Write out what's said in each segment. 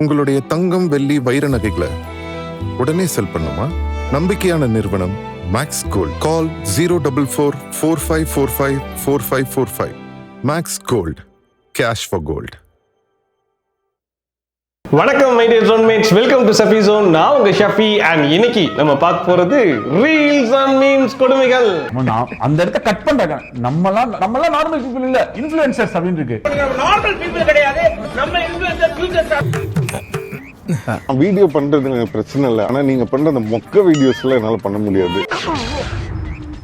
உங்களுடைய தங்கம், வெள்ளி, வைர நகைகளை உடனே செல் பண்ணுமா? நம்பிக்கையான நிறுவனம் Max Gold. Call 04445454545. Max Gold, cash for gold. வணக்கம் my dear zonemates, welcome to Safi zone. நான் உங்க ஷஃபி அண்ட் இன்னைக்கு நம்ம பார்க்க போறது ரீல்ஸ் அண்ட் மீம்ஸ் கொடுமைகள். அந்த இடத்த கட் பண்றாங்க. நம்மலாம் நார்மல் பீப்பிள் இல்ல, இன்ஃப்ளூயன்சர்ஸ் அப்படின்னு இருக்கு. நார்மல் பீப்பிள் கிடையாது, நம்ம இன்ஃப்ளூயன்சர் ஃபியூச்சர்ஸ். வீடியோ பண்றது எனக்கு பிரச்சனை இல்லை, ஆனா நீங்க பண்ற அந்த மொக்க வீடியோஸ்ல என்னால பண்ண முடியாது.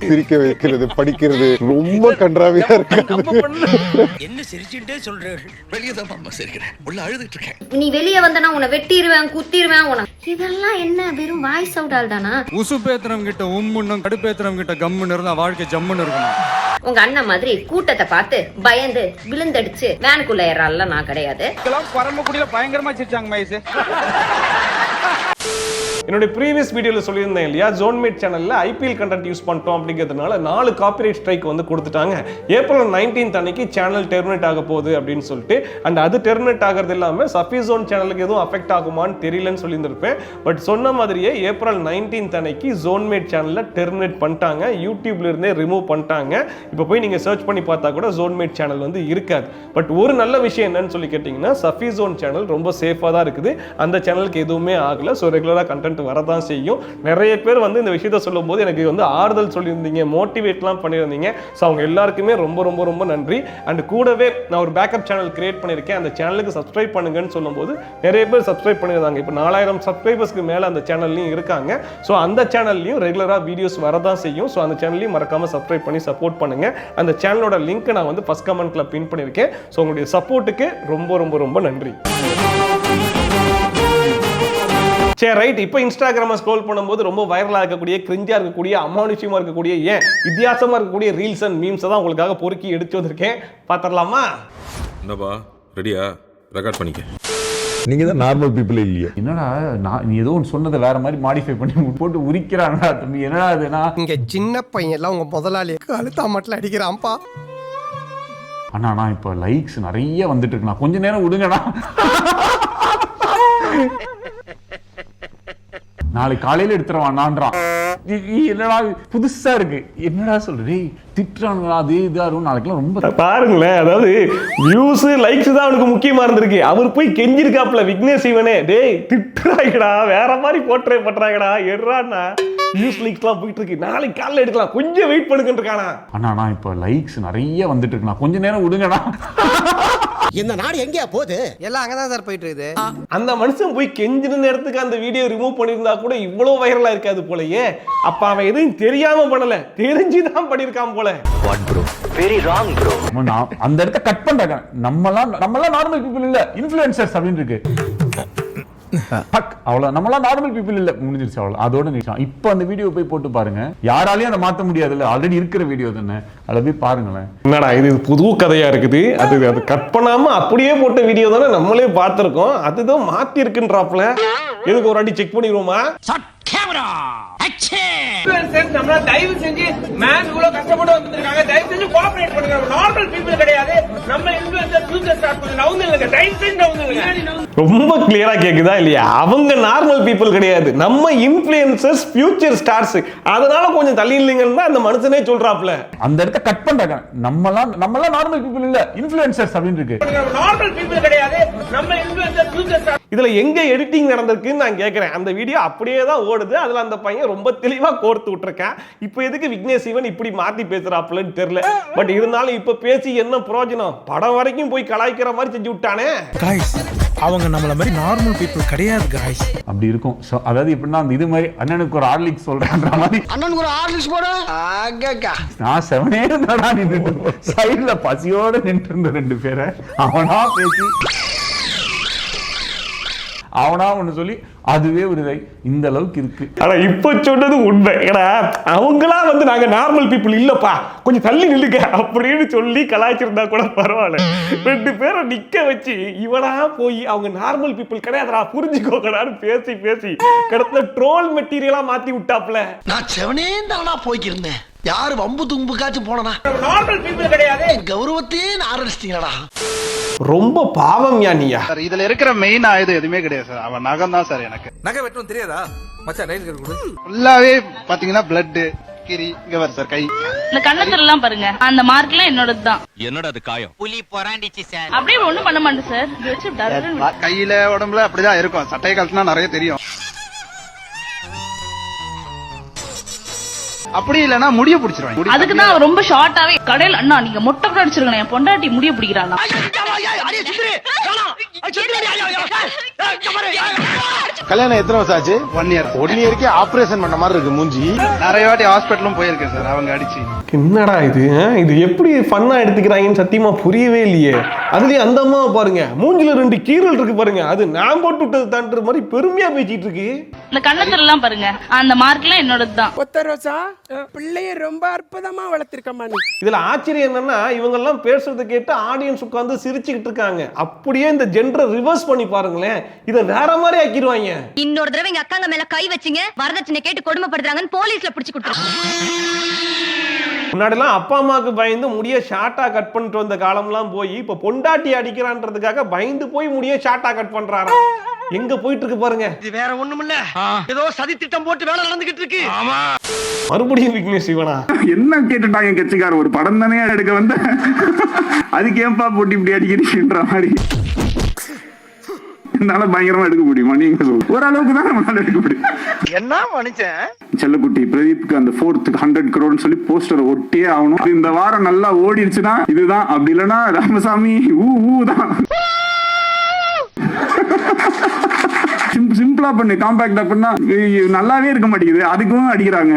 சிரிக்க வைக்கிறது, படிக்கிறது ரொம்ப கன்றாவியா இருக்கு. என்ன சிரிச்சுட்டே சொல்றேன், வெளியே தான் அம்மா சிரிக்கிறேன், உள்ள அழுதுட்டு இருக்கேன். நீ வெளியே வந்தனா உன்னை வெட்டிடுவேன், குத்திடுவேன். உனக்கு இதெல்லாம் என்ன வெறும் வாய்ஸ் அவுட் ஆல் தானா? உசுப்பேத்திரம் கிட்ட உம்முன்னும் கடுப்பேத்திரம் கிட்ட கம்முன்னு இருந்தா வாழ்க்கை ஜம்முன்னு இருக்கணும். உங்க அண்ணன் மாதிரி கூட்டத்தை பார்த்து பயந்து விழுந்தடிச்சு வேனுக்குள்ள ஏறால நான் கிடையாது. பரமக்குடியில பயங்கரமா சிரிச்சாங்க மயசு. என்னுடைய ப்ரீவியஸ் வீடியோவில் சொல்லியிருந்தேன் இல்லையா, ஜோன்மேட் சேனலில் ஐபிஎல் கண்டென்ட் யூஸ் பண்ணிட்டோம் அப்படிங்கிறதுனால 4 காப்பிரைட் ஸ்ட்ரைக் வந்து கொடுத்துட்டாங்க. ஏப்ரல் 19 அன்னைக்கு சேனல் டெர்மினேட் ஆக போகுது அப்படின்னு சொல்லிட்டு. அண்ட் அது டெர்மினேட் ஆகிறது இல்லாமல் சஃபி ஜோன் சேனலுக்கு எதுவும் அஃபெக்ட் ஆகுமான்னு தெரியலன்னு சொல்லியிருந்திருப்பேன். பட் சொன்ன மாதிரியே ஏப்ரல் 19 அன்னைக்கு ஜோன்மேட் சேனலில் டெர்மினேட் பண்ணிட்டாங்க, யூடியூப்ல இருந்தே ரிமூவ் பண்ணிட்டாங்க. இப்போ போய் நீங்கள் சர்ச் பண்ணி பார்த்தா கூட ஜோன்மேட் சேனல் வந்து இருக்காது. பட் ஒரு நல்ல விஷயம் என்னன்னு சொல்லி கேட்டிங்கன்னா, சஃபி ஜோன் சேனல் ரொம்ப சேஃபாக தான் இருக்குது. அந்த சேனலுக்கு எதுவுமே ஆகலை. ஸோ ரெகுலராக கண்டென்ட் வரதான் செய்யும். நிறைய பேர் வந்து இந்த விஷயத்தை சொல்லும் போது எனக்கு வந்து ஆறுதல் சொல்லியிருந்தீங்க, மோட்டிவேட்லாம் பண்ணியிருந்தீங்க. ஸோ அவங்க எல்லாருக்குமே ரொம்ப ரொம்ப ரொம்ப நன்றி. அண்ட் கூடவே நான் ஒரு பேக்கப் சேனல் கிரியேட் பண்ணியிருக்கேன், அந்த சேனலுக்கு சப்ஸ்கிரைப் பண்ணுங்கன்னு சொல்லும்போது நிறைய பேர் சப்ஸ்கிரைப் பண்ணியிருந்தாங்க. இப்போ 4000 சப்ஸ்கிரைபர்ஸ்க்கு மேலே அந்த சேனல்லையும் இருக்காங்க. ஸோ அந்த சேனல்லையும் ரெகுலராக வீடியோஸ் வரதான் செய்யும். ஸோ அந்த சேனல்லையும் மறக்காமல் சப்ஸ்கிரைப் பண்ணி சப்போர்ட் பண்ணுங்க. அந்த சேனலோட லிங்க் நான் வந்து ஃபர்ஸ்ட் கமெண்ட்ல பின் பண்ணியிருக்கேன். ஸோ உங்களுடைய சப்போர்ட்டுக்கு ரொம்ப ரொம்ப ரொம்ப நன்றி. சரி ரைட், இப்போ இன்ஸ்டாகிராமை ஸ்க்ரோல் பண்ணும்போது ரொம்ப வைரலாக இருக்கக்கூடிய, கிரிஞ்சாக இருக்கக்கூடிய, அமானுஷ்யமாக இருக்கக்கூடிய, ஏன் வித்தியாசமாக இருக்கக்கூடிய ரீல்ஸ் அண்ட் மீம்ஸை தான் உங்களுக்காக பொறுக்கி எடுத்து வந்திருக்கேன். பார்த்துடலாமா? என்னப்பா ரெடியா? ரெக்கார்ட் பண்ணிக்க. நீங்க தான் நார்மல் பீப்புள் இல்லையா? என்னடா நீ ஏதோ ஒன்று சொன்னதை வேற மாதிரி மாடிஃபை பண்ணி போட்டு உரிக்கிறாங்கடா தம்பி. என்னடா அதுனா இங்க சின்ன பையன் எல்லாம் உங்க முதலாளி கழுத்தா மட்டும் அடிக்கிறான்ப்பா. அண்ணா நான் இப்போ லைக்ஸ் நிறைய வந்துட்டு இருக்குண்ணா, கொஞ்ச நேரம் விடுங்கண்ணா. நாளைக்கு காலையில எடுத்துருவான்றான். என்னடா புதுசா இருக்கு, என்னடா சொல்றே, திட்டுறானுங்களா, அதே இதாரும் நாளைக்கெல்லாம் ரொம்ப பாருங்களேன். அதாவது வியூஸ் லைக்ஸ் தான் அவனுக்கு முக்கியமா இருந்திருக்கு. அவர் போய் கெஞ்சிருக்காப்ல விக்னேஷ் சிவனே, டேய் திட்டுறாங்கடா, வேற மாதிரி போர்ட்ரே பண்றாங்கடா, எடுறான்னா நியூஸ் லைக்ஸ்லாம் போயிட்டு இருக்கு, நாளைக்கு காலையில எடுக்கலாம், கொஞ்சம் வெயிட் பண்ணுங்கன்னு இருக்கானா. அண்ணா நான் இப்போ லைக்ஸ் நிறைய வந்துட்டு இருக்குண்ணா, கொஞ்ச நேரம் விடுங்கண்ணா. இந்த நாடு எங்கயா போகுது? எல்லாம் அங்கதான் சார் போயிட்டு இருக்குது. அந்த மனுஷன் போய் கெஞ்சின நேரத்துக்கு அந்த வீடியோ ரிமூவ் பண்ணியிருந்தா கூட இவ்வளவு வைரலா இருக்காது போலயே. அப்ப அவன் எதுவும் தெரியாம பண்ணல, தெரிஞ்சுதான் பண்ணிருக்கான் போல. அந்த இடத்த கட் பண்றாங்க. நம்மலாம் நார்மல் பீப்புள் இல்ல, இன்ஃப்ளூயன்சர்ஸ் அப்படின்னு இருக்கு. அவ்வளவு நம்மளாம் நார்மல் பீப்புள் இல்ல, முடிஞ்சிருச்சு அவ்வளவு, அதோட நிச்சயம். இப்ப அந்த வீடியோ போய் போட்டு பாருங்க, யாராலையும் அதை மாத்த முடியாதுல்ல, ஆல்ரெடி இருக்கிற வீடியோ தானே, அதை போய் பாருங்களேன். என்னடா இது புது கதையா இருக்குது, அது கட் பண்ணாம அப்படியே போட்ட வீடியோ தானே நம்மளே பார்த்திருக்கோம், அதுதான் மாத்தி இருக்குன்றாப்ல. எதுக்கு ஒரு அடி செக் பண்ணிடுவோமா? நம்ம தயவு செஞ்சு மேன் இவ்வளவு கஷ்டப்பட்டு வந்திருக்காங்க, தயவு செஞ்சு கோஆபரேட் பண்ணுங்க. நார்மல் பீப்பிள் கிடையாது, நம்ம இன்ஃப்ளூயன்சர் ஃபியூச்சர் ஸ்டார்ட் பண்ணுங்க. நவுந்துங்க, தயவு செஞ்சு நவுந்துங்க. ரொம்ப கிளியரா கேக்குதா இல்லையா? அவங்க நார்மல் பீப்புள் கிடையாது, நம்ம இன்ஃப்ளூயன்சர்ஸ் ஃபியூச்சர் ஸ்டார்ஸ். அதனால கொஞ்சம் தள்ளி இல்லைங்கன்னா அந்த மனுஷனே சொல்றாப்ல. அந்த இடத்த கட் பண்றாங்க. நம்மலாம் நார்மல் பீப்புள் இல்ல, இன்ஃப்ளூயன்சர்ஸ் அப்படின்னு இருக்கு. நார்மல் பீப்பிள் கிடையாது, நம்ம இன்ஃப்ளூயன்சர் ஃபியூச்சர் ஸ்டார்ட். இதுல எங்க எடிட்டிங் நடந்திருக்குன்னு நான் கேட்கிறேன். அந்த வீடியோ அப்படியே தான் ஓடுது, அதுல அந்த பையன் ரொம்ப தெளிவா கோர்த்து விட்டுருக்கேன். இப்போ எதுக்கு விக்னேஷ் சிவன் இப்படி மாத்தி பேசுறாப்லன்னு தெரியல. பட் இருந்தாலும் இப்ப பேசி என்ன பிரயோஜனம்? படம் வரைக்கும் போய் கலாய்க்கிற மாதிரி செஞ்சு விட்டானே. அவங்க நம்மள மாதிரி நார்மல் பீப்புள் கிடையாது गाइस. அப்படி இருக்கும். அதாவது எப்படின்னா அந்த இது மாதிரி அண்ணனுக்கு ஒரு ஹார்லிக்ஸ் சொல்றேன்ற மாதிரி, அண்ணனுக்கு ஒரு ஹார்லிக்ஸ் போடு. ஆகா நான் செவனே நடா நின்னுட்டு சைடுல பசியோட நின்று இருந்த 2 பேரை அவனா பேசி அவனா ஒண்ணு சொல்லி அதுவே ஒரு இந்த அளவுக்கு இருக்கு. ஆனா இப்ப சொன்னது உண்மை. ஏன்னா அவங்களா வந்து நாங்க நார்மல் பீப்புள் இல்லப்பா, கொஞ்சம் தள்ளி நில்லுங்க அப்படின்னு சொல்லி கலாய்ச்சிருந்தா கூட பரவாயில்ல. 2 பேரை நிக்க வச்சு இவனா போய் அவங்க நார்மல் பீப்புள் கிடையாதுடா புரிஞ்சுக்கோங்கடான்னு பேசி பேசி கடத்த ட்ரோல் மெட்டீரியலா மாத்தி விட்டாப்ல. நான் செவனே தானா போய்க்கிருந்தேன், யாரு வம்பு தும்புக்காச்சும் போனா நார்மல் பீப்புள் கிடையாது. கௌரவத்தையே ஆரம்பிச்சிட்டீங்களா? ரொம்ப பாவம் நீயா. சார் இதுல இருக்கிற மெயின் ஆயுதம் எதுவுமே கிடையாது சார். அவன் நகம் தான் சார். எனக்கு நகை வெட்டணும் தெரியாதா மச்சான்? லைன் கொடு. ஃபுல்லாவே பாத்தீங்கன்னா பிளட் கிரி இங்க வர சார். கை இந்த கண்ணத்துல எல்லாம் பாருங்க, அந்த மார்க் எல்லாம் என்னோடது தான். என்னடா அது காயம்? புலி பொறாண்டிச்சு சார். அப்படியே ஒண்ணும் பண்ண மாட்டேன் சார். இது வச்சு டர்ன்னு கையில உடம்புல அப்படிதான் இருக்கும். சட்டை கழட்டினா நிறைய தெரியும். அப்படி இல்லன்னா முடிய பிடிச்சிருவாங்க. அதுக்கு தான் ரொம்ப ஷார்ட்டாவே கடையில அண்ணா நீங்க மொட்டை கூட அடிச்சிருக்கணும், என் பொண்டாட்டி முடிய பிடிக்கிறாங்க. கல்யாணம் எத்தனை வருஷம் ஆச்சு? 1 இயர். 1 இயர்க்கே ஆபரேஷன் பண்ண மாதிரி இருக்கு மூஞ்சி. நிறைய வாட்டி ஹாஸ்பிட்டலும் போயிருக்கேன் சார் அவங்க அடிச்சு. என்னடா இது இது எப்படி ஃபன்னா எடுத்துக்கிறாங்கன்னு சத்தியமா புரியவே இல்லையே. அதுலயும் அந்த அம்மா பாருங்க, மூஞ்சில 2 கீரல் இருக்கு பாருங்க, அது நான் போட்டு விட்டது தான்ற மாதிரி பெருமையா பேசிட்டு இருக்கு. இந்த கண்ணத்துல எல்லாம் பாருங்க, அந்த மார்க் எல்லாம் என்னோடது தான். ஒத்த ரோசா பிள்ளைய ரொம்ப அற்புதமா வளர்த்திருக்கமா நீ. இதுல ஆச்சரியம் என்னன்னா, இவங்க எல்லாம் பேசுறதை கேட்டு ஆடியன்ஸ் உட்கார்ந்து சிரிச்சுக்கிட்டு இருக்காங்க. அப்படியே இந்த ஜெண்டரை ரிவர்ஸ் பண்ணி பாருங்களேன், இதை வேற மாதிரி ஆக்கிடுவாங்க. இன்னொரு தடவை எங்க அக்காங்க மேல கை வச்சீங்க, வரதட்சணை கேட்டு கொடுமைப்படுறாங்கன்னு போலீஸ்ல பிடிச்சு கொடுத்துருக்காங்க. முன்னாடிலாம் அப்பா அம்மாவுக்கு பயந்து முடிய ஷார்ட்டா கட் பண்ணிட்டு வந்த காலம்லாம் போய் இப்ப பொண்டாட்டி அடிக்கிறான்றதுக்காக பயந்து போய் முடிய ஷார்ட்டா கட் பண்றாரா. எங்க போயிட்டு இருக்கு பாருங்க. இது வேற ஒண்ணும் இல்ல, ஏதோ சதி திட்டம் போட்டு வேலை நடந்துகிட்டு இருக்கு. மறுபடியும் விக்னேஷ் சிவனா என்ன கேட்டுட்டாங்க கட்சிக்கார, ஒரு படம் தானே எடுக்க வந்த, அதுக்கு ஏன்பா போட்டு இப்படி அடிக்கிறீங்கன்ற மாதிரி. என்னால பயங்கரமா எடுக்க முடியுமா நீங்க சொல்லுங்க. ஓரளவுக்கு தான் நம்மளால எடுக்க முடியும். என்ன மனுஷன் செல்லக்குட்டி பிரதீப்க்கு அந்த 4th 100 crore சொல்லி போஸ்டர் ஒட்டியே ஆகணும். இந்த வாரம் நல்லா ஓடிடுச்சுன்னா இதுதான், அப்படி இல்லைன்னா ராமசாமி தான். சிம்பிளா பண்ணு, காம்பாக்டா பண்ணா நல்லாவே இருக்க மாட்டேங்குது, அதுக்கும் அடிக்கிறாங்க.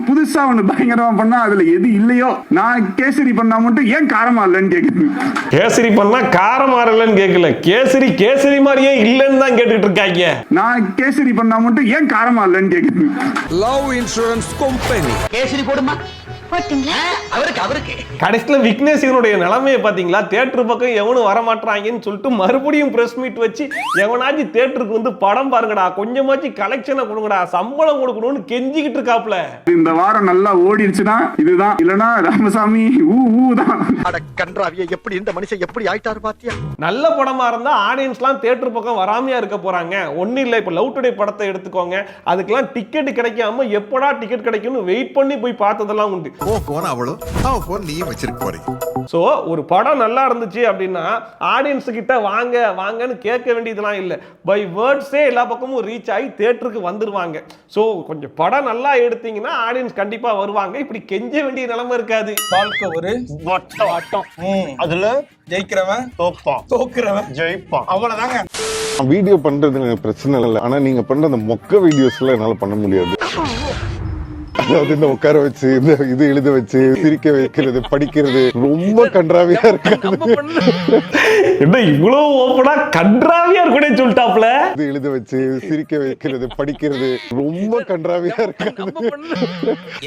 புதுசா ஒண்ணு பயங்கரமா பண்ணா அதுல எது இல்லையோ, நான் கேசரி பண்ணா மட்டும் ஏன் காரமா இல்லன்னு கேக்குது. கேசரி பண்ணா காரமா இல்லன்னு கேட்கல, கேசரி கேசரி மாதிரியே இல்லன்னு தான் கேட்டுட்டு இருக்காங்க. நான் கேசரி பண்ணா மட்டும் ஏன் காரமா இல்லன்னு கேக்குது. லவ் இன்சூரன்ஸ் கம்பெனி கேசரி போடுமா போட்டீங்களா? அவருக்கு கடைசியில விக்னேஷனுடைய நிலைமையை பாத்தீங்களா, தியேட்டர் பக்கம் எவனும் வர மாட்டாங்கன்னு சொல்லிட்டு மறுபடியும் பிரஸ் மீட் வச்சு எவனாச்சும் தியேட்டருக்கு வந்து படம் பாருங்கடா, கொஞ்சமாச்சு கலெக்ஷனை கொடுங்கடா, சம்பளம் கொடுக்கணும்னு கெஞ்சிக்கிட்டு இருக்காப்ல. இந்த வாரம் நல்லா ஓடிடுச்சுன்னா இதுதான், இல்லனா ராமசாமி தான். அட கன்றாவிய, எப்படி இந்த மனுஷன் எப்படி ஆயிட்டாரு பாத்தியா? நல்ல படமா இருந்தா ஆடியன்ஸ்லாம் தியேட்டர் பக்கம் வராமையா இருக்க போறாங்க. ஒன்னும் இல்ல, இப்ப லவ் டுடே படத்தை எடுத்துக்கோங்க, அதுக்கெல்லாம் டிக்கெட் கிடைக்காம எப்படா டிக்கெட் கிடைக்கும்னு வெயிட் பண்ணி போய் பார்த்ததெல்லாம் உண்டு. சோ ஒரு படம் நல்லா இருந்துச்சு அப்படின்னா ஆடியன்ஸ் கிட்ட வாங்க வாங்கன்னு கேட்க வேண்டியதெல்லாம் இல்ல, பை வேர்ட்ஸே எல்லா பக்கமும் ரீச் ஆகி தியேட்டருக்கு வந்துருவாங்க. சோ கொஞ்சம் படம் நல்லா எடுத்தீங்கன்னா ஆடியன்ஸ் கண்டிப்பா வருவாங்க. இப்படி கெஞ்ச வேண்டிய நிலைமை இருக்காது. வாழ்க்கை ஒரு ஆட்டம். அதுல ஜெயிக்கிறவன் தோப்பான், தோக்குறவன் ஜெயிப்பான். அவ்வளவுதாங்க. வீடியோ பண்றது எனக்கு பிரச்சனை இல்லை, ஆனா நீங்க பண்ற அந்த மொக்க வீடியோஸ்ல என்னால பண்ண முடியாது. அதாவது இந்த உட்கார வச்சு இந்த இது எழுத வச்சு சிரிக்க வைக்கிறது, படிக்கிறது ரொம்ப கன்றாவியா இருக்கு. என்ன இவ்வளவு ஓப்பனா கன்றாவியா இருக்குன்னு சொல்லிட்டாப்ல. இது எழுத வச்சு சிரிக்க வைக்கிறது, படிக்கிறது ரொம்ப கன்றாவியா இருக்கு.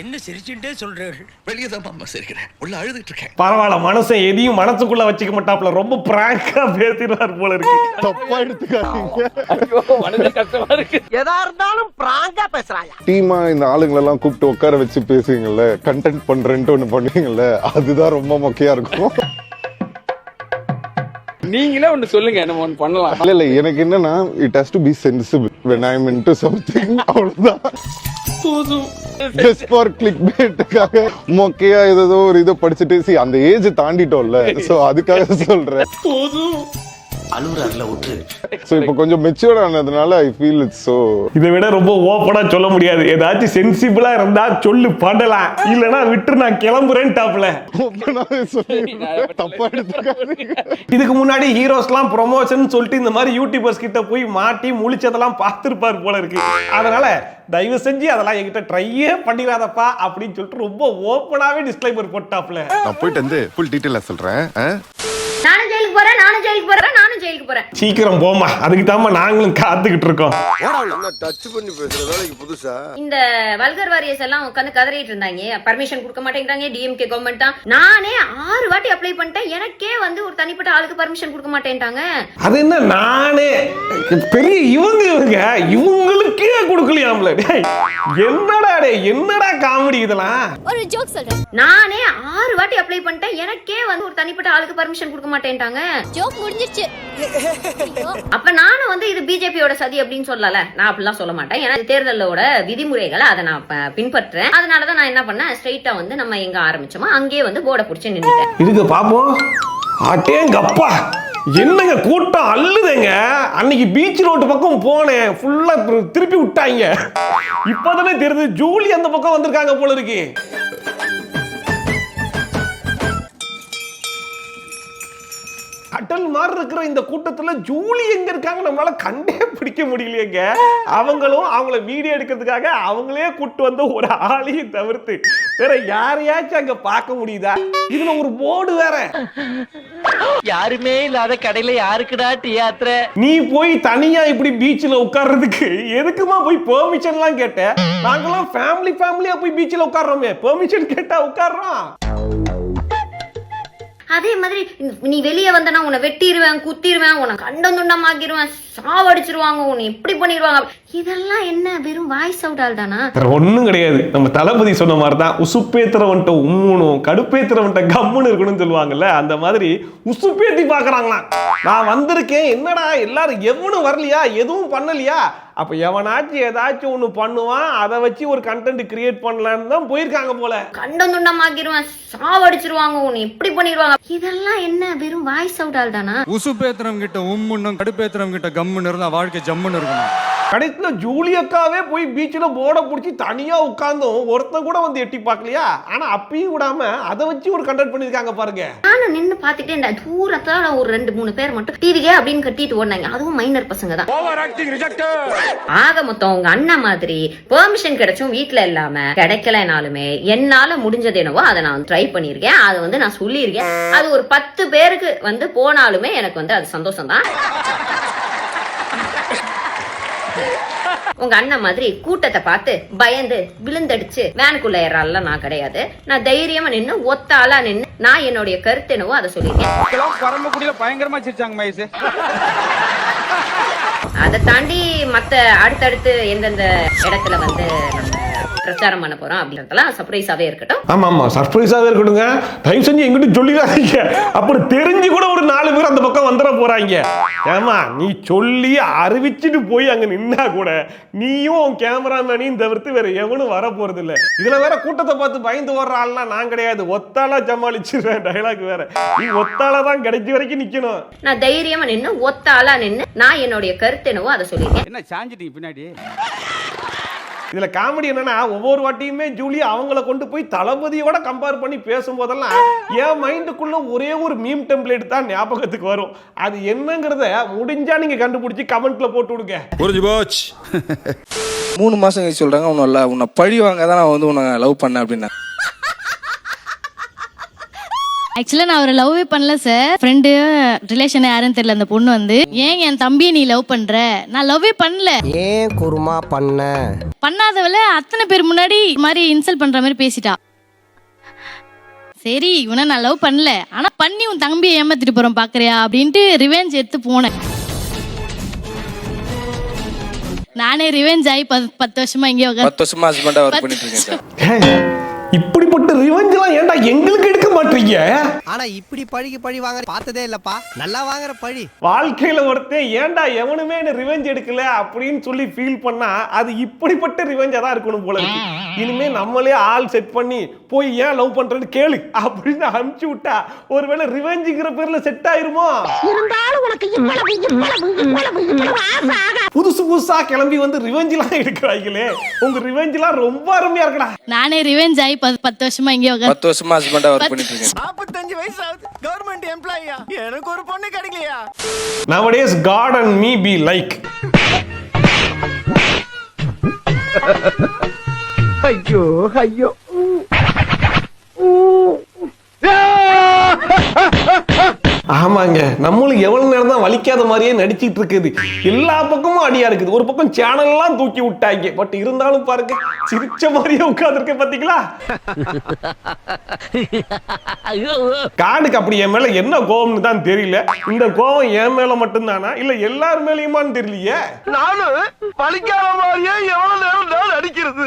என்ன சிரிச்சுட்டே சொல்றேன்? வெளியே தான் மாமா சிரிக்கிறேன், உள்ள அழுதுட்டு இருக்கேன். பரவாயில்ல, மனசை எதையும் மனசுக்குள்ள வச்சுக்க மாட்டாப்ல, ரொம்ப பிராங்கா பேசிடுவார் போல இருக்கு. தப்பா எடுத்துக்காதீங்க. எதா இருந்தாலும் பிராங்கா பேசுறாயா? டீமா இந்த ஆளுங்களை எல்லாம் கூப்பிட்டு உட்கார வச்சு பேசுவீங்கல்ல, கண்டென்ட் பண்றேன்ட்டு ஒண்ணு பண்ணுவீங்கல்ல, அதுதான் ரொம்ப மொக்கையா இருக்கும். நீங்களே ஒண்ணு சொல்லுங்க, நம்ம ஒண்ணு பண்ணலாம். இல்ல எனக்கு என்னன்னா, it has to be sensible when I am into something. அவ்வளவுதான். Just for clickbaitக்காக மொக்கையா ஏதோ ஒரு இதை படிச்சுட்டு அந்த ஏஜ் தாண்டிட்டோம்ல, சோ அதுக்காக சொல்றேன். அலுவலர்ல விட்டு சோ இப்ப கொஞ்சம் மெச்சூர்ட் ஆனதுனால I feel it's so. இதை விட ரொம்ப ஓப்பனா சொல்ல முடியாது. ஏதாச்சும் சென்சிபிளா இருந்தா சொல்லு பண்ணலாம், இல்லனா விட்டு நான் கிளம்புறேன் டாப்ல. தப்பா எடுத்துக்காதீங்க. இதுக்கு முன்னாடி ஹீரோஸ்லாம் ப்ரொமோஷன் சொல்லிட்டு இந்த மாதிரி யூடியூபர்ஸ் கிட்ட போய் மாட்டி முழிச்சதெல்லாம் பார்த்திருப்பார் போல இருக்கு. அதனால தயவு செஞ்சு அதெல்லாம் என்கிட்ட ட்ரையே பண்ணிடாதப்பா அப்படின்னு சொல்லிட்டு ரொம்ப ஓப்பனாவே டிஸ்க்ளைமர் போட்டாப்ல. நான் போயிட்டு வந்து ஃபுல் டீடைலா சொல்றேன். நானும் ஜெயிலுக்கு போறேன், நானும் ஜெயிலுக்கு போறேன், நானும் ஜெயிலுக்கு போறேன். சீக்கிரம் போமா, அதுக்கு தாமா நாங்களும் காத்துக்கிட்டு இருக்கோம். டச் பண்ணி பேசுற வேலைக்கு புதுசா இந்த வல்கர் வாரியர்ஸ் எல்லாம் உட்காந்து கதறிட்டு இருந்தாங்க, பர்மிஷன் கொடுக்க மாட்டேங்கிறாங்க, டிஎம்கே கவர்மெண்ட் தான். நானே 6 வாட்டி அப்ளை பண்ணிட்டேன், எனக்கே வந்து ஒரு தனிப்பட்ட ஆளுக்கு பர்மிஷன் கொடுக்க மாட்டேன்ட்டாங்க. அது என்ன நானே பெரிய இவங்களுக்கே கொடுக்கலையாம்ல. என்னடா காமெடி இதெல்லாம். ஒரு ஜோக் சொல்றேன், நானே 6 வாட்டி அப்ளை பண்ணிட்டேன், எனக்கே வந்து ஒரு தனிப்பட்ட ஆளுக்கு பர்மிஷன் கொடுக்க மாட்டேன்ட்டாங்க. ஜோக் முடிஞ்சிருச்சு. அப்ப நானும் வந்து இது பிஜேபியோட சதி அப்படின்னு சொல்லல, நான் அப்படிலாம் சொல்ல மாட்டேன். ஏன்னா தேர்தலோட விதிமுறைகளை அதை நான் பின்பற்றேன். அதனாலதான் நான் என்ன பண்ணேன், ஸ்ட்ரைட்டா வந்து நம்ம எங்க ஆரம்பிச்சோமோ அங்கேயே வந்து போர்டை பிடிச்சி நின்னுட்டேன். இதுக்கு பாப்போம். அட்டேங்கப்பா, என்னங்க கூட்டம் அள்ளுதுங்க. அன்னைக்கு பீச் ரோட்டு பக்கம் போனேன், ஃபுல்லா திருப்பி விட்டாங்க. இப்பதானே தெரியுது ஜூலி அந்த பக்கம் வந்திருக்காங்க போல இருக்கு. அட்டல் மாதிரி இருக்கிற இந்த கூட்டத்துல ஜூலி எங்க இருக்காங்க நம்மளால கண்டே பிடிக்க முடியலையேங்க. அவங்களும் அவங்கள வீடியோ எடுக்கிறதுக்காக அவங்களே கூட்டு வந்த ஒரு ஆளையும் தவிர்த்து வேற யாரையாச்சும் அங்க பார்க்க முடியுதா? இதுல ஒரு போர்டு வேற, யாருமே இல்லாத கடையில யாருக்குடா தியேட்டர். நீ போய் தனியா இப்படி பீச்ல உட்கார்றதுக்கு எதுக்குமா போய் பெர்மிஷன் எல்லாம் கேட்ட? நாங்கெல்லாம் ஃபேமிலியா போய் பீச்ல உட்கார்றோமே, பெர்மிஷன் கேட்டா உட்கார்றோம். அதே மாதிரி நீ வெளியே வந்தனா உன்னை வெட்டிடுவேன், குத்திடுவேன், உன்னை கண்டம் துண்டமாக்கிடுவேன், சாவடிச்சிருவாங்க, உன்னை எப்படி பண்ணிடுவாங்க. இதெல்லாம் என்ன வெறும் வாய்ஸ் அவுட் ஆல் தானா? ஒண்ணும் கிடையாது. நம்ம தளபதி சொன்ன மாதிரிதான், உசுப்பேத்துறவன்ட்ட உம்முனும் கடுப்பேத்துறவன்ட்ட கம்முன்னு இருக்கணும்னு சொல்லுவாங்கல்ல, அந்த மாதிரி உசுப்பேத்தி பாக்குறாங்களாம். நான் வந்திருக்கேன், என்னடா எல்லாரும் எவனும் வரலையா, எதுவும் பண்ணலையா, அப்ப எவனாச்சும் ஏதாச்சும் ஒண்ணு பண்ணுவான், அதை வச்சு ஒரு கண்டென்ட் கிரியேட் பண்ணலான்னு தான் போயிருக்காங்க போல. கண்டம் துண்டமாக்கிடுவேன், சாவடிச்சிருவாங்க, உன்னை எப்படி பண்ணிடுவாங்க. இதெல்லாம் என்ன வெறும் வாய்ஸ் அவுட் ஆல் தானா? உசுப்பேத்திரம் கிட்ட உம்முன்னும் கடுப்பேத்திரம் கிட்ட கம்முன்னு இருந்தா வாழ்க்கை ஜம்முன்னு இருக்கணும். கடைசியில ஜூலியக்காவே போய் பீச்சில் போர்டை பிடிச்சி தனியா உட்கார்ந்தும் ஒருத்தன் கூட வந்து எட்டி பார்க்கலையா? ஆனா அப்பயும் விடாம அதை வச்சு ஒரு கண்டென்ட் பண்ணிருக்காங்க பாருங்க. நானும் நின்று பார்த்துட்டே இந்த தூரத்துல ஒரு 2-3 பேர் மட்டும் டிவிக்கே அப்படின்னு கட்டிட்டு ஓடினாங்க. அதுவும் மைனர் பசங்க தான். ஆக மொத்தம் உங்க அண்ணன் மாதிரி பெர்மிஷன் கிடைச்சும் வீட்டுல இல்லாம கிடைக்கலனாலுமே என்னால முடிஞ்சது என்னவோ அதை நான் ட்ரை பண்ணிருக்கேன். அது வந்து நான் சொல்லியிருக்கேன். அது ஒரு 10 பேருக்கு வந்து போனாலுமே எனக்கு வந்து அது சந்தோஷம் தான். உங்க அண்ணன் மாதிரி கூட்டத்தை பார்த்து பயந்து விழுந்தடிச்சு வேனுக்குள்ள ஏறால நான் கிடையாது. நான் தைரியமா நின்னு ஒத்தாளா நின்னு நான் என்னுடைய கருத்து என்னவோ அதை சொல்லிருக்கேன். பரமக்குடியில பயங்கரமா சிரிச்சாங்க மகேஷ். அதை தாண்டி மத்த அடுத்தடுத்து எந்தெந்த இடத்துல வந்து பிரச்சாரம் பண்ண போறோம் அப்படின்றதெல்லாம் சர்ப்ரைஸாவே இருக்கட்டும். ஆமா சர்ப்ரைஸாவே இருக்கட்டுங்க. தயவு செஞ்சு எங்கிட்ட சொல்லிடாதீங்க. அப்படி தெரிஞ்சு கூட ஒரு 4 பேர் அந்த பக்கம் வந்துட போறாங்க. ஏமா நீ சொல்லி அறிவிச்சுட்டு போய் அங்க நின்னா கூட நீயும் உன் கேமராமேனையும் தவிர்த்து வேற எவனும் வர போறது இல்ல. இதுல வேற கூட்டத்தை பார்த்து பயந்து ஓடுற ஆள்லாம் நான் கிடையாது. ஒத்தாளா சமாளிச்சிருவேன். டைலாக் வேற, நீ ஒத்தாளா தான் கிடைச்ச வரைக்கும் நிக்கணும். நான் தைரியமா நின்னு ஒத்தாளா நின்னு நான் என்னுடைய கருத்து என்னவோ அதை சொல்லிருக்கேன். என்ன சாஞ்சிட்டீங்க பின்னாடி? இதுல காமெடி என்னன்னா, ஒவ்வொரு வாட்டியுமே ஜூலி அவங்கள கொண்டு போய் தளபதியோட கம்பேர் பண்ணி பேசும்போதெல்லாம் என் மைண்டுக்குள்ள ஒரே ஒரு மீம் டெம்ப்ளேட் தான் ஞாபகத்துக்கு வரும். அது என்னங்கிறத முடிஞ்சா நீங்க கண்டுபிடிச்சு கமெண்ட்ல போட்டு விடுங்க. புரிஞ்சு போச்சு. 3 மாசம் கழிச்சு சொல்றாங்க உன்னை பழி வாங்க தான் நான் வந்து உன்னை லவ் பண்ணேன் அப்படின்னா. ஆக்சுவலா நான் அவரை லவ்வே பண்ணல சார். ஃப்ரெண்டு ரிலேஷன் யாருன்னு தெரியல. அந்த பொண்ணு வந்து ஏன் என் தம்பியை நீ லவ் பண்ற? நான் லவ்வே பண்ணல. ஏன் குருமா பண்ணாதவள அத்தனை பேர் முன்னாடி மாதிரி இன்சல்ட் பண்ற மாதிரி பேசிட்டா. சரி இவனை நான் லவ் பண்ணல, ஆனா பண்ணி உன் தம்பியை ஏமாத்திட்டு போறோம் பாக்குறியா அப்படின்ட்டு ரிவெஞ்ச் எடுத்து போனேன். நானே ரிவெஞ்ச் ஆகி 10 வருஷமா இங்கே 10 வருஷமா ஹஸ்பண்டா ஒர்க் பண்ணிட்டு இருக்கேன். இப்படிப்பட்ட ரிவெஞ்ச் எல்லாம் ஏன்டா எங்களுக்கு எடுக்க மாட்டீங்க? ஆனா இப்படி பழி வாங்க பார்த்ததே இல்லப்பா. நல்லா வாங்குற பழி. வாழ்க்கையில ஒருத்தன் ஏன்டா எவனுமே என்ன ரிவெஞ்ச் எடுக்கல அப்படின்னு சொல்லி ஃபீல் பண்ணா அது இப்படிப்பட்ட ரிவெஞ்சா தான் இருக்கணும் போல இருக்கு. இனிமே நம்மளே ஆள் செட் பண்ணி போய் ஏன் லவ் பண்றேன்னு கேளு அப்படின்னு அனுப்பிச்சு விட்டா ஒருவேளை ரிவெஞ்சுங்கிற பேர்ல செட் ஆயிருமோ? புதுசா கிளம்பி வந்து ரிவெஞ்ச் எல்லாம் எடுக்கிறாங்களே. உங்க ரிவெஞ்ச் எல்லாம் ரொம்ப அருமையா இருக்கடா. நானே ரிவெஞ்ச் ஆகி 10 வருஷமா இங்கே 10 வருஷமா ஹஸ்பண்டா ஒர்க் பண்ணிட்டு இருக்கேன். 45 வயசு ஆகுது, கவர்மெண்ட் எம்ப்ளாயியா, எனக்கு ஒரு பொண்ணு கிடைக்கலையா? Nowadays God and me be like. ஐயோ ஆமாங்க, நம்மளும் எவ்வளவு நேரம் தான் வலிக்காத மாதிரியே நடிச்சிட்டு இருக்குது. எல்லா பக்கமும் அடியா இருக்குது. ஒரு பக்கம் சேனல் எல்லாம் தூக்கி விட்டாங்க. பட் இருந்தாலும் பாருங்க, சிரிச்ச மாதிரியே உட்கார்ந்துருக்க பாத்தீங்களா? காடுக்கு அப்படி என் மேல என்ன கோவம்னு தான் தெரியல. இந்த கோவம் என் மேல மட்டும்தானா இல்ல எல்லார் மேலயுமான்னு தெரியலையே. நானும் பழிக்காத மாதிரியே எவ்வளவு நேரம் நான் நடிக்கிறது.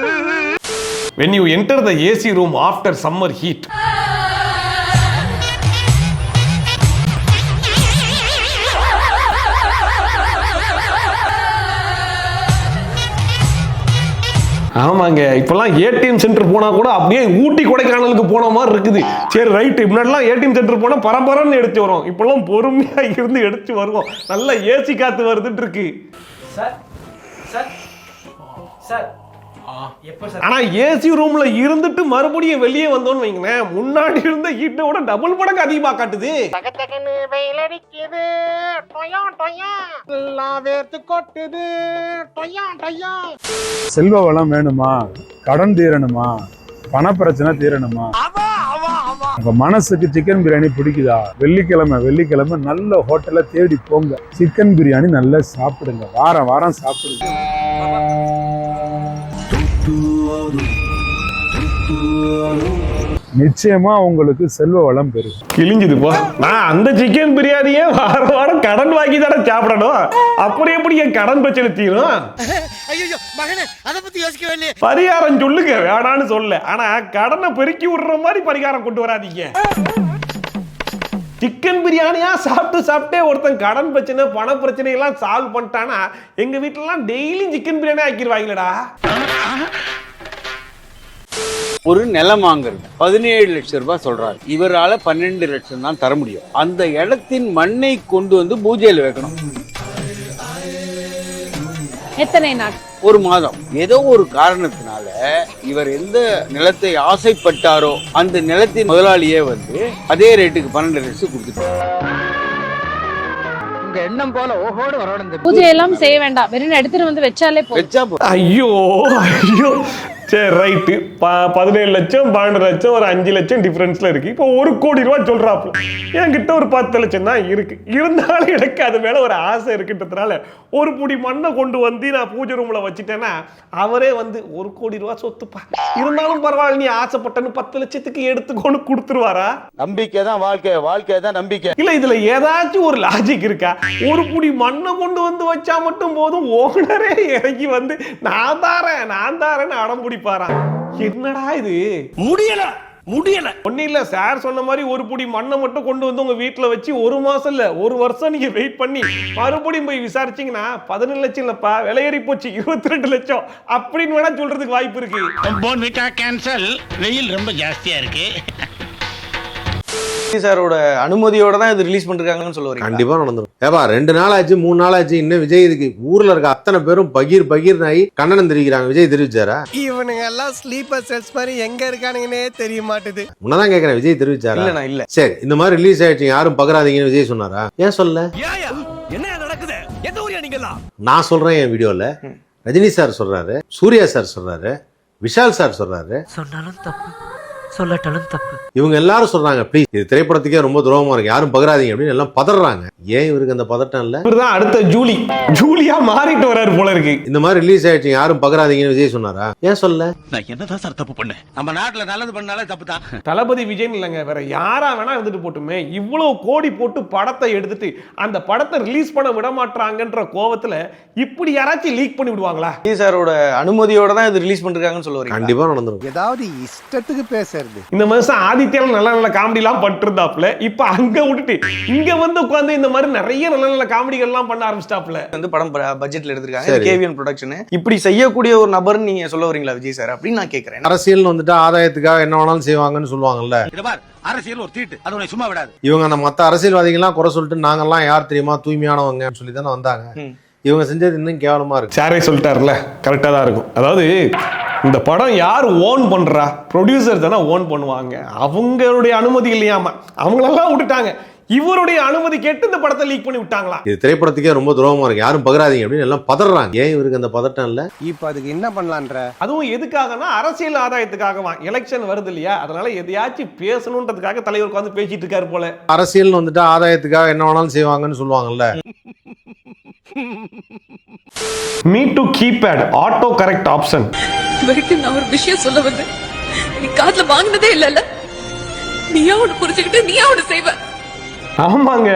When you enter the AC room after summer heat, ஆமாங்க, இப்பெல்லாம் ஏடிஎம் சென்டர் போனா கூட அப்படியே ஊட்டி கொடைக்கானலுக்கு போன மாதிரி இருக்குது. சரி ரைட்டு, முன்னாடிலாம் ஏடிஎம் சென்டர் போனா பரபரன்னு எடுத்து வரும். இப்பெல்லாம் பொறுமையா இருந்து எடுத்து வருவோம். நல்ல ஏசி காத்து வருதுன்னு இருக்கு. ஆனா ஏசி ரூம்ல இருந்துட்டு மறுபடியும் வெளியே வந்தோம்னு வைங்களேன், முன்னாடி இருந்த ஹீட்டை விட டபுள் மடங்கு அதிகமா காட்டுது. செல்வ வளம் வேணுமா, கடன் தீரணுமா, பண பிரச்சனை தீரணுமா, உங்க மனசுக்கு சிக்கன் பிரியாணி பிடிக்குதா, வெள்ளிக்கிழமை நல்ல ஹோட்டல்ல தேடி போங்க, சிக்கன் பிரியாணி நல்லா சாப்பிடுங்க, வாரம் வாரம் சாப்பிடுங்க. நிச்சயமா உங்களுக்கு செல்வ வளம் பெருகும். கிழிஞ்சுதுப்பா, நான் அந்த சிக்கன் பிரியாணியே வாரம் வாரம் கடன் வாங்கி தானே சாப்பிடணும். அப்புறம் எப்படி என் கடன் பிரச்சனை தீரும்? பரிகாரம் சொல்லுங்க, வேணான்னு சொல்ல. ஆனா கடனை பெருக்கி விடுற மாதிரி பரிகாரம் கொண்டு வராதீங்க. சிக்கன் பிரியாணியா சாப்பிட்டே ஒருத்தன் கடன் பிரச்சனை பண பிரச்சனை எல்லாம் சால்வ் பண்ணிட்டானா எங்க வீட்டுலாம் டெய்லி சிக்கன் பிரியாணி ஆக்கிடுவாங்களடா. ஒரு நிலம் வாங்குறது 17 லட்சம் ரூபாய் சொல்றாரு. இவரால 12 லட்சம் தான் தர முடியும். அந்த இடத்தின் மண்ணை கொண்டு வந்து பூஜையில் வைக்கணும். எத்தனை நாள்? ஒரு மாதம். ஏதோ ஒரு காரணத்தினால இவர் எந்த நிலத்தை ஆசைப்பட்டாரோ அந்த நிலத்தின் முதலாளியே வந்து அதே ரேட்டுக்கு 12 லட்சம் கொடுத்துட்டாரு. உங்க எண்ணம் போல ஓஹோடு வரணும். பூஜை எல்லாம் செய்ய வேண்டாம், வெறும் எடுத்துட்டு வந்து வச்சாலே போதும். ஐயோ சரி ரைட்டு, 17 லட்சம் 12 லட்சம் ஒரு 5 லட்சம் டிஃபரன்ஸ்ல இருக்கு. இப்போ 1 கோடி ரூபாய் சொல்றாப்புல. என்கிட்ட ஒரு 10 லட்சம் தான் இருக்கு. இருந்தாலும் எனக்கு அது மேல ஒரு ஆசை இருக்குன்றதுனால ஒரு புடி மண்ணை கொண்டு வந்து நான் பூஜை ரூம்ல வச்சுட்டேன்னா அவரே வந்து 1 கோடி ரூபாய் சொத்துப்பா, இருந்தாலும் பரவாயில்ல நீ ஆசைப்பட்டன்னு 10 லட்சத்துக்கு எடுத்துக்கொண்டு கொடுத்துருவாரா? நம்பிக்கை தான் வாழ்க்கை தான் நம்பிக்கை. இல்ல இதுல ஏதாச்சும் ஒரு லாஜிக் இருக்கா? ஒரு புடி மண்ணை கொண்டு வந்து வச்சா மட்டும் போதும், ஓனரே இறங்கி வந்து நான் தாரேன்னு அடம்புடி பாரா. என்னடா இது? முடியல ஒன்னும் இல்ல, சார் சொன்ன மாதிரி ஒரு புடி மண்ணை மட்டும் கொண்டு வந்து உங்க வீட்டுல வச்சு 1 மாசம் இல்ல 1 வருஷம் நீங்க வெயிட் பண்ணி மறுபடியும் போய் விசாரிச்சீங்கன்னா 17 லட்சம் இல்லப்பா, விலையேறி போச்சு 22 லட்சம் அப்படின்னு வேணா சொல்றதுக்கு வாய்ப்பு இருக்கு. போன்விட்டா கேன்சல், வெயில் ரொம்ப ஜாஸ்தியா இருக்கு. சாரோட அனுமதியோட தான் இது ரிலீஸ் பண்ணிருக்காங்கன்னு சொல்லுவாங்க. கண்டிப்பா நடந்துரும். ஏப்பா 2 நாள் ஆச்சு 3 நாள் ஆச்சு, இன்னும் விஜய் இதுக்கு ஊர்ல இருக்க அத்தனை பேரும் பகீர் நாயி கண்டனம் தெரிவிக்கிறாங்க. விஜய் தெரிவிச்சாரா? இவனுங்க எல்லாம் ஸ்லீப்பர் செல்ஸ் மாதிரி எங்க இருக்கானுங்கன்னே தெரிய மாட்டுது. உன்னதான் கேக்குறேன், விஜய் தெரிவிச்சாரா? இல்ல. சரி, இந்த மாதிரி ரிலீஸ் ஆயிடுச்சு யாரும் பகராதீங்கன்னு விஜய் சொன்னாரா? ஏன் சொல்ல? என்ன நடக்குது? எந்த ஊரியா நீங்களா? நான் சொல்றேன் என் வீடியோல, ரஜினி சார் சொல்றாரு, சூர்யா சார் சொல்றாரு, விஷால் சார் சொல்றாரு, சொன்னாலும் தப்பு சொல்லட்டாலும் தப்பு. இவங்க எல்லாரும் சொல்றாங்க ப்ளீஸ் இது திரைப்படத்துக்கே ரொம்ப துரோகமா இருக்கு, யாரும் பகராதீங்க அப்படின்னு எல்லாம் பதறாங்க. ஏன் இவருக்கு அந்த பதட்டம் இல்ல? இவர்தான் அடுத்த ஜூலியா மாறிட்டு வராரு போல இருக்கு. இந்த மாதிரி ரிலீஸ் ஆயிடுச்சு யாரும் பகராதீங்கன்னு விஜய் சொன்னாரா? ஏன் சொல்ல? நான் என்னதான் சார் தப்பு பண்ணேன்? நம்ம நாட்டுல நல்லது பண்ணாலே தப்பு தான். தளபதி விஜய் இல்லைங்க, வேற யாரா வேணா இருந்துட்டு போட்டுமே, இவ்வளவு கோடி போட்டு படத்தை எடுத்துட்டு அந்த படத்தை ரிலீஸ் பண்ண விட மாட்டாங்கன்ற கோவத்துல இப்படி யாராச்சும் லீக் பண்ணி விடுவாங்களா? சாரோட அனுமதியோட தான் இது ரிலீஸ் பண்ணிருக்காங்கன்னு சொல்லுவாங்க. கண்டிப்பா நடந்துரும். ஏதாவது இஷ்டத்துக்கு பேசுறது. இந்த வருஷம் ஆதித்யால நல்ல காமெடி எல்லாம் பண்ணிருந்தாப்ல, இப்ப அங்க விட்டுட்டு இங்க வந்து உட்கார்ந்து இந்த மாதிரி நிறைய நல்ல காமெடிகள் எல்லாம் பண்ண ஆரம்பிச்சிட்டாப்ல. வந்து படம் பட்ஜெட்ல எடுத்திருக்காங்க, கேவிஎன் ப்ரொடக்ஷன். இப்படி செய்யக்கூடிய ஒரு நபர் நீங்க சொல்ல வரீங்களா விஜய் சார் அப்படின்னு நான் கேக்குறேன். அரசியல் வந்துட்டு ஆதாயத்துக்காக என்ன வேணாலும் செய்வாங்கன்னு சொல்லுவாங்கல்ல. அரசியல் ஒரு தீட்டு, அது உன்னை சும்மா விடாது. இவங்க அந்த மத்த அரசியல்வாதிகள்லாம் குறை சொல்லிட்டு நாங்கெல்லாம் யார் தெரியுமா தூய்மையானவங்க சொல்லி தானே வந்தாங்க. இவங்க செஞ்சது இன்னும் கேவலமா இருக்கு. சாரே சொல்லிட்டாருல, கரெக்டா தான் இருக்கும். அதாவது இந்த படம் யார் ஓன் பண்றா? ப்ரொடியூசர் தானே ஓன் பண்ணுவாங்க. அவங்களுடைய அனுமதி இல்லையாமா, அவங்களெல்லாம் விட்டுட்டாங்க. இவருடைய அனுமதி கேட்டு இந்த படத்தை லீக் பண்ணி விட்டாங்களா? இது திரைப்படத்துக்கே ரொம்ப துரோகமா இருக்கு, யாரும் பகராதீங்க அப்படின்னு எல்லாம் பதறாங்க. ஏன் இவருக்கு அந்த பதட்டம் இல்ல? இப்ப அதுக்கு என்ன பண்ணலான்ற? அதுவும் எதுக்காகனா அரசியல் ஆதாயத்துக்காகவா? எலெக்ஷன் வருது இல்லையா, அதனால எதையாச்சும் பேசணுன்றதுக்காக தலைவர் உட்கார்ந்து பேசிட்டு இருக்காரு போல. அரசியல் வந்துட்டா ஆதாயத்துக்காக என்ன வேணாலும் செய்வாங்கன்னு சொல்லுவாங்கல்ல. Me to keypad auto correct option. வரைக்கும் நான் ஒரு விஷயம் சொல்ல வந்தேன், நீ காதுல வாங்கினதே இல்லல்ல. நீயா ஒண்ணு புரிஞ்சுக்கிட்டு நீயா ஒண்ணு செய்வ. ஆமாங்க,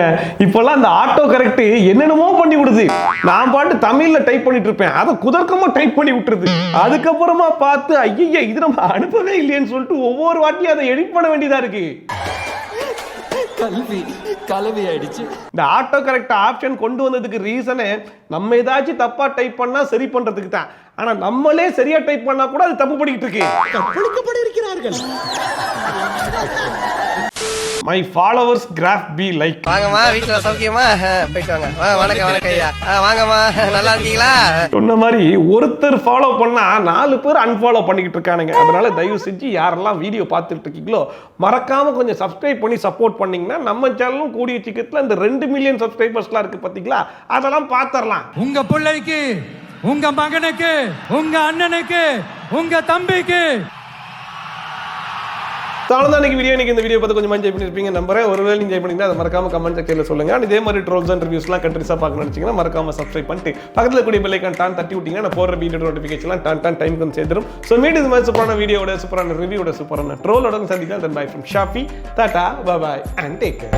இப்பெல்லாம் அந்த ஆட்டோ கரெக்ட் என்னென்னமோ பண்ணி விடுது. நான் பாட்டு தமிழ்ல டைப் பண்ணிட்டு இருப்பேன், அதை குதர்க்கமா டைப் பண்ணி விட்டுருது. அதுக்கப்புறமா பார்த்து ஐயா இது நம்ம அனுப்பவே இல்லையேன்னு சொல்லிட்டு ஒவ்வொரு வாட்டியும் அதை எடிட் பண்ண வேண்டியதா இருக்கு. கலவி ஆயிடுச்சு. இந்த ஆட்டோ கரெக்ட் ஆப்ஷன் கொண்டு வந்ததுக்கு ரீசனே நம்ம ஏதாச்சும் தப்பா டைப் பண்ணா சரி பண்றதுக்கு தான். ஆனா நம்மளே சரியா டைப் பண்ணா கூட அது தப்பு பண்ணிட்டு இருக்கு. கற்பழிக்கப்பட்டிருக்கிறார்கள். My followers graph be like. வாங்கம்மா, வீட்டுல சௌக்கியமா? போயிட்டு வாங்க. வணக்கம் வணக்கம் ஐயா. வாங்கம்மா, நல்லா இருக்கீங்களா? சொன்ன மாதிரி ஒருத்தர் ஃபாலோ பண்ணா 4 பேர் அன்ஃபாலோ பண்ணிக்கிட்டு இருக்கானுங்க. அதனால தயவு செஞ்சு யாரெல்லாம் வீடியோ பார்த்துட்டு இருக்கீங்களோ மறக்காம கொஞ்சம் சப்ஸ்கிரைப் பண்ணி சப்போர்ட் பண்ணீங்கன்னா நம்ம சேனலும் கூடிய சீக்கிரத்துல இந்த 2 மில்லியன் சப்ஸ்கிரைபர்ஸ்லாம் இருக்கு பாத்தீங்களா, அதெல்லாம் பாத்திரலாம். உங்க பிள்ளைக்கு, உங்க மகனுக்கு, உங்க அண்ணனுக்கு, உங்க தம்பிக்கு. அன்னைக்கு வீடியோ, இன்னைக்கு இந்த வீடியோ பார்த்து கொஞ்சம் என்ஜாய் பண்ணிருப்பீங்க நம்புறேன். ஒருவேளை என்ஜாய் பண்ணிங்கன்னா அதை மறக்காம கமெண்ட் செக்ஷன்ல சொல்லுங்க. அண்ட் இதே மாதிரி ட்ரோல்ஸ் அண்ட் ரிவ்யூஸ்லாம் கண்ட்ரிஸா பார்க்கணும்னு நினைச்சீங்கன்னா மறக்காம சப்ஸ்கிரைப் பண்ணிட்டு பக்கத்துல கூடிய பெல் ஐகான் டான் தட்டி விட்டீங்கன்னா நான் போடுற வீடியோ நோட்டிஃபிகேஷன்லாம் டான் டைம் வந்து சேர்ந்துரும். ஸோ மீட் இது மாதிரி சூப்பரான வீடியோட, சூப்பரான ரிவ்யூட, சூப்பரான ட்ரோலோட சந்திக்கலாம். Then bye from Shafi. Tata, bye bye and take care.